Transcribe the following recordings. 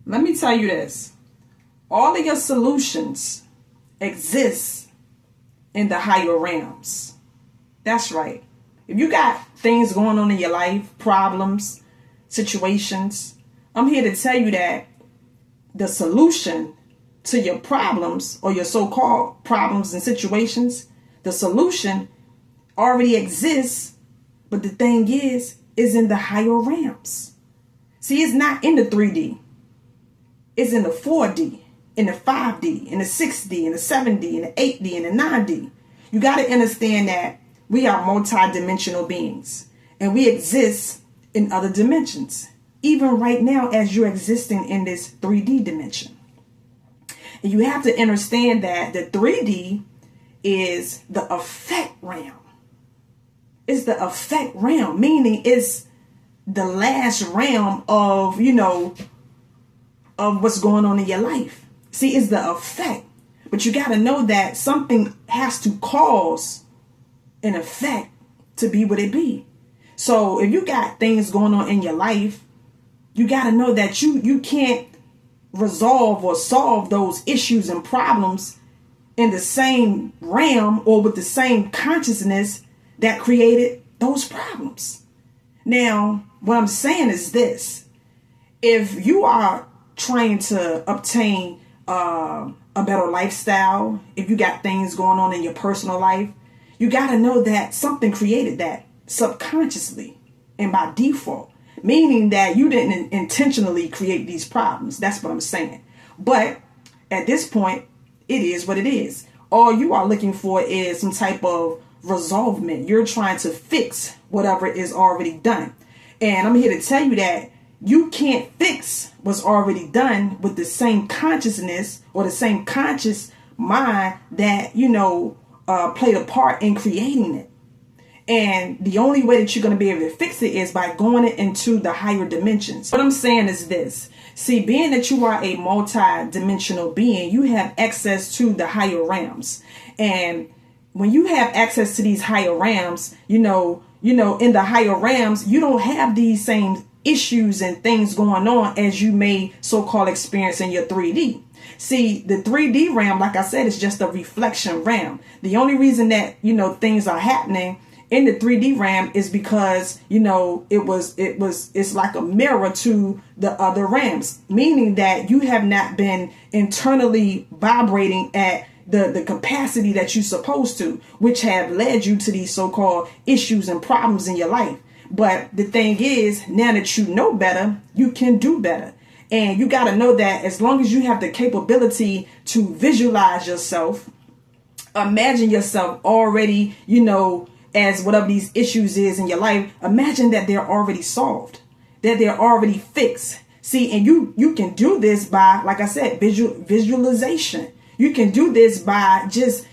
Let me tell you this. All of your solutions exist in the higher realms. That's right. If you got things going on in your life, problems, situations, I'm here to tell you that the solution to your problems or your so-called problems and situations, the solution already exists, but the thing is in the higher realms. See, it's not in the 3D. It's in the 4D, in the 5D, in the 6D, in the 7D, in the 8D, in the 9D. You got to understand that we are multi-dimensional beings and we exist in other dimensions, even right now as you're existing in this 3D dimension. And you have to understand that the 3D is the effect realm. It's the effect realm, meaning it's the last realm of, of what's going on in your life. See, it's the effect. But you got to know that something has to cause an effect to be what it be. So if you got things going on in your life, you got to know that you can't resolve or solve those issues and problems in the same realm or with the same consciousness that created those problems. Now, what I'm saying is this. If you are trying to obtain a better lifestyle, if you got things going on in your personal life, you got to know that something created that subconsciously and by default, meaning that you didn't intentionally create these problems. That's what I'm saying. But at this point, it is what it is. All you are looking for is some type of resolvement. You're trying to fix whatever is already done. And I'm here to tell you that you can't fix what's already done with the same consciousness or the same conscious mind that, played a part in creating it. And the only way that you're going to be able to fix it is by going into the higher dimensions. What I'm saying is this. See, being that you are a multi-dimensional being, you have access to the higher realms. And when you have access to these higher realms, in the higher realms, you don't have these same issues and things going on as you may so-called experience in your 3D. See, the 3D realm, like I said, is just a reflection realm. The only reason that, things are happening in the 3D realm is because, it's like a mirror to the other realms, meaning that you have not been internally vibrating at the capacity that you're supposed to, which have led you to these so-called issues and problems in your life. But the thing is, now that you know better, you can do better. And you got to know that as long as you have the capability to visualize yourself, imagine yourself already, as whatever these issues is in your life, imagine that they're already solved, that they're already fixed. See, and you can do this by, like I said, visualization. You can do this by just,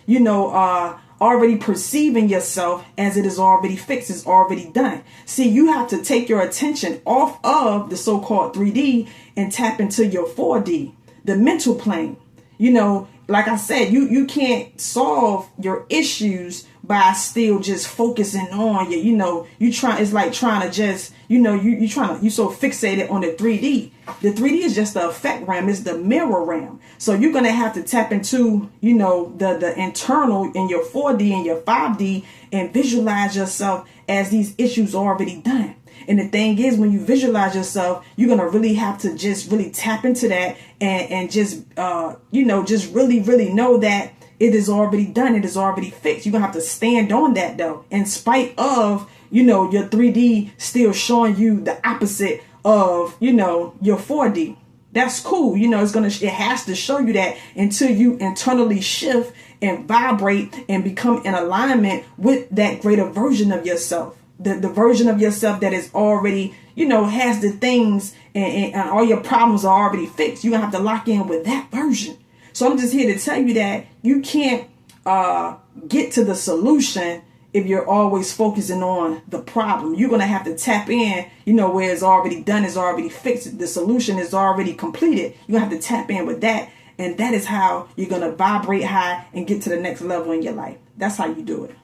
already perceiving yourself as it is already fixed, it's already done. See, you have to take your attention off of the so-called 3D and tap into your 4D, the mental plane. Like I said, you can't solve your issues by still just focusing on it's like trying to just, you so fixated on the 3D. The 3D is just the effect realm, it's the mirror realm. So you're going to have to tap into, the internal in your 4D and your 5D and visualize yourself as these issues are already done. And the thing is, when you visualize yourself, you're going to really have to just really tap into that and just, just really, really know that it is already done. It is already fixed. You're going to have to stand on that, though, in spite of, your 3D still showing you the opposite of, your 4D. That's cool. It has to show you that until you internally shift and vibrate and become in alignment with that greater version of yourself. The version of yourself that is already, has the things and all your problems are already fixed. You're going to have to lock in with that version. So I'm just here to tell you that you can't get to the solution if you're always focusing on the problem. You're going to have to tap in, where it's already done, it's already fixed. The solution is already completed. You have to tap in with that. And that is how you're going to vibrate high and get to the next level in your life. That's how you do it.